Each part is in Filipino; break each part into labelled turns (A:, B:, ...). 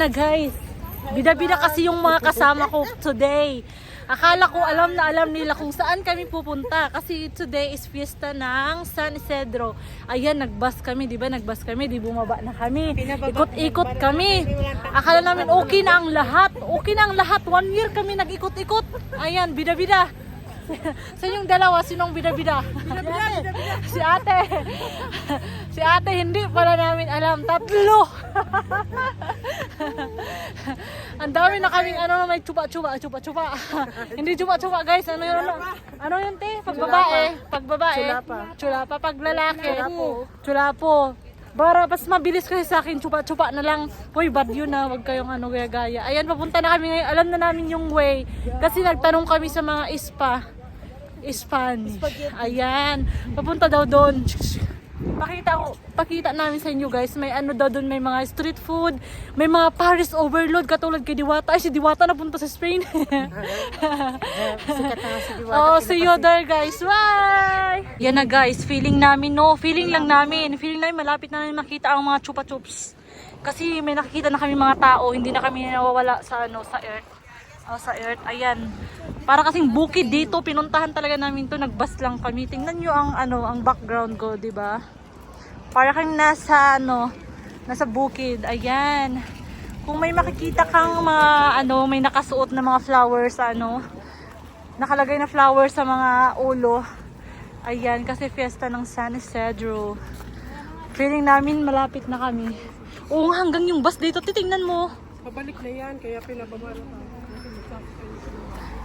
A: Na guys, bida-bida kasi yung mga kasama ko today. Akala ko alam na alam nila kung saan kami pupunta kasi today is fiesta ng San Isidro. Ayan, nagbus kami, di ba? Nagbus kami, di bumaba na kami. Ikot-ikot kami. Akala namin okay na ang lahat. Okay na ang lahat. 1 year kami nag-ikot-ikot. Ayan, bida-bida. Sa yung dalawa, sinong bida-bida? Si ate. Si ate, hindi pala namin alam. 3. Ang dami na kaming may chupa-chupa. Hindi chupa-chupa guys. Ano yun te? Pag babae. Chulapa. Pag lalaki. Chulapo. Para mas mabilis kasi sa akin, chupa-chupa na lang. Hoy, bad yun na. Huwag kayong gaya-gaya. Ayan, papunta na kami ngayon. Alam na namin yung way. Kasi nagtanong kami sa mga Spanish. Ayan. Papunta daw doon. Pakita namin sa inyo guys. May daw doon, may mga street food, may mga Paris overload katulad kay Diwata. Ay, si Diwata napunta sa Spain. Oh, see you there guys. Bye! Yan na guys, feeling namin lang namin malapit na namin makita ang mga chupa chups. Kasi may nakikita na kami mga tao, hindi na kami nawawala sa earth. Ayan. Para kasing bukid dito, pinuntahan talaga namin to, nagbus lang kami. Tingnan niyo ang background ko, 'di ba? Para kang nasa bukid. Ayan. Kung may makikita kang mga may nakasuot na mga flowers nakalagay na flowers sa mga ulo. Ayan, kasi fiesta ng San Isidro. Feeling namin malapit na kami. Oo, hanggang yung bus dito, titingnan mo.
B: Pabalik na yan, kaya pinababa na.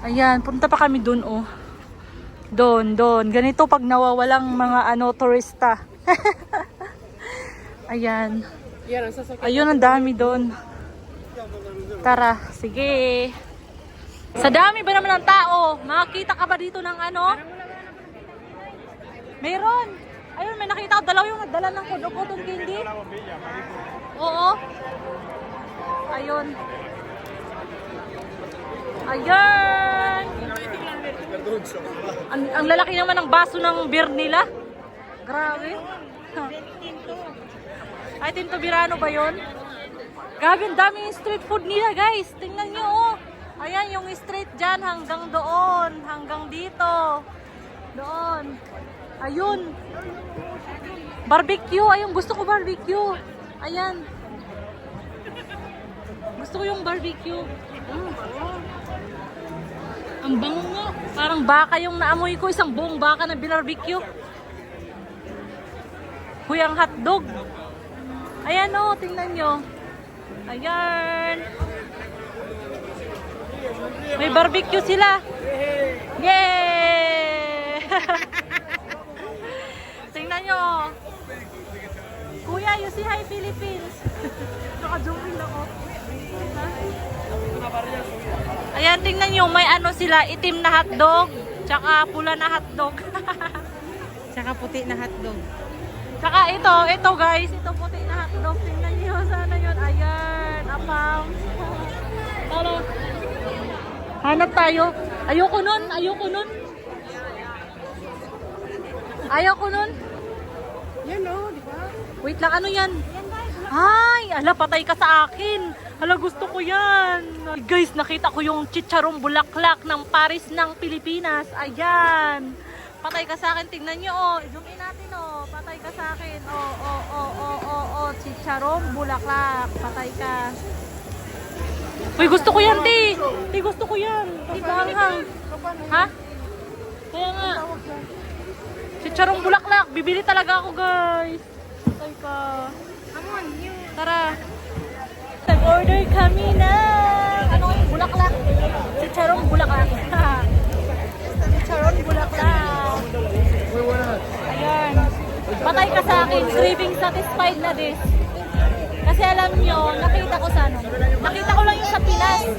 A: Ayan, punta pa kami dun Doon. Ganito pag nawawalang mga turista. Ayan. Ayun, ang dami doon. Tara, sige. Sa dami ba naman ng tao? Makakita ka ba dito ng Meron. Ayun, may nakita ko. Dalawa yung nagdala ng cotton candy. Oo. Ayun. Ayan! Ang lalaki naman ng baso ng beer nila. Grabe. Ay, Tinto Birano ba yun? Grabe, ang dami yung street food nila guys. Tingnan nyo Ayan, yung street dyan hanggang doon. Hanggang dito. Doon. Ayun. Barbecue. Ayun, gusto ko barbecue. Ayan. Gusto ko yung barbecue. Ang bango nga. Parang baka yung naamoy ko. Isang buong baka na binarbecue. Huy, ang hotdog. Ayan tingnan nyo. Ayan. May barbecue sila. Yay! Tingnan nyo. Kuya, you say hi Philippines. Naka-joking ako. Ayan, tingnan nyo, may sila, itim na hotdog, tsaka pula na hotdog.
B: Tsaka puti na hotdog.
A: Tsaka ito guys, ito puti na hotdog. Tingnan nyo, sana yun. Ayan, apam. Talo. Hanap tayo. Ayoko nun.
B: Yan di ba?
A: Wait lang, ano yan? Ay, patay ka sa akin. Gusto ko yan. Guys, nakita ko yung chicharong bulaklak ng Paris ng Pilipinas. Ayan. Patay ka sa akin. Tingnan nyo, zoom in natin, Patay ka sa akin. Chicharong bulaklak. Patay ka. Uy, gusto ko yan, Ti. Gusto ko yan. Hanghang. Ha? Kaya nga. Chicharong bulaklak. Bibili talaga ako, guys. Patay ka. Tara. Nag-order kami ng bulaklak. Chicharong bulaklak. Chicharong bulaklak. Ayan. Patay ka sa akin. Craving satisfied na this. Kasi alam nyo, nakita ko lang yung sa Pinas.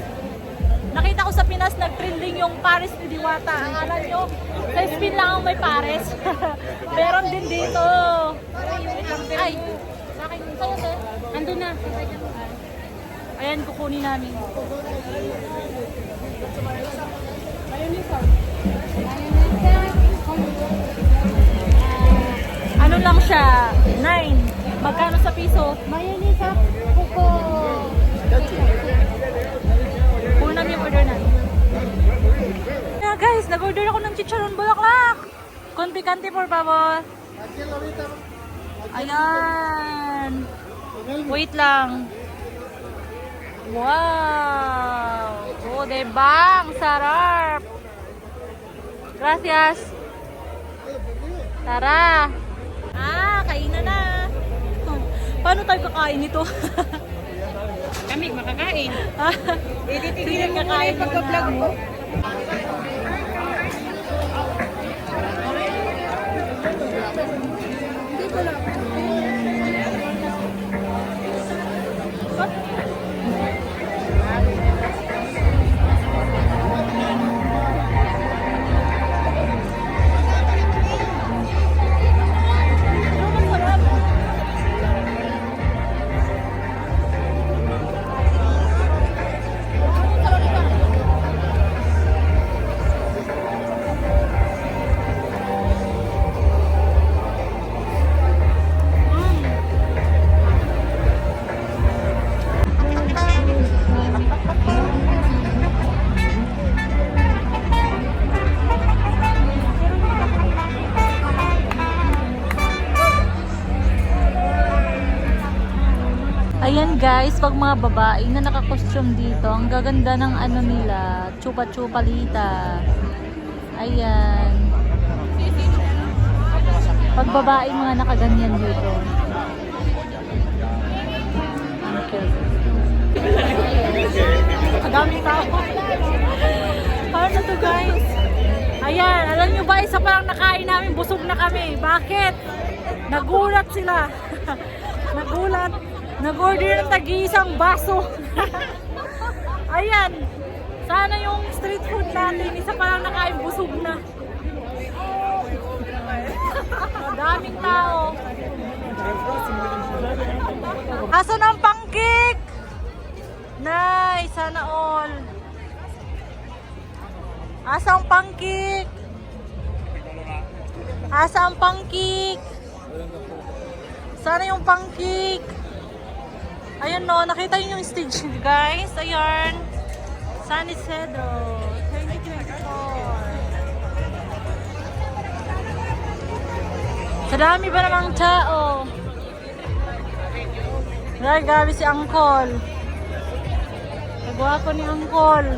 A: Nakita ko sa Pinas, nag-trending yung Paris ni Diwata. Ang alam nyo, sa Spain lang ang may Paris. Meron din dito. Ay, sa'yo, sir? Andun na. Ayan, kukunin namin. Ano lang siya? 9. Magkano sa piso?
B: Mayonnaise, kuko.
A: mayroon bulaklak. Con picante por favor. Ayan. Wait lang. Wow. Oh, diba? Ang sarap. Gracias. Tara. Kainan na. Paano tayo kakain ito?
B: Kami makakain.
A: Sige, kakain
B: pagka-vlog mo. Hindi pala.
A: Ayan guys, pag mga babae na nakakostume dito, ang gaganda ng ano nila, chupa-chupalita. Ayan. Pag babae mga nakaganyan dito. Okay. Kadaming tao. Paano to guys? Ayan, alam nyo ba, isa parang nakain namin, busog na kami. Bakit? Nagulat sila. Nagulat. Nag-order ng tag-iisang baso. Ayan. Sana yung street food natin, isa parang nakain, busog na. Madaming tao. Asan ang pancake? Nice, sana all. Asa ang pancake? Asa ang pancake? Sana yung pancake. Ayan no, nakita yun yung stage guys. Ayan. San Isidro 2024. Sa dami ba namang tao? Grabe si Angkol. Nagwapo ni Angkol.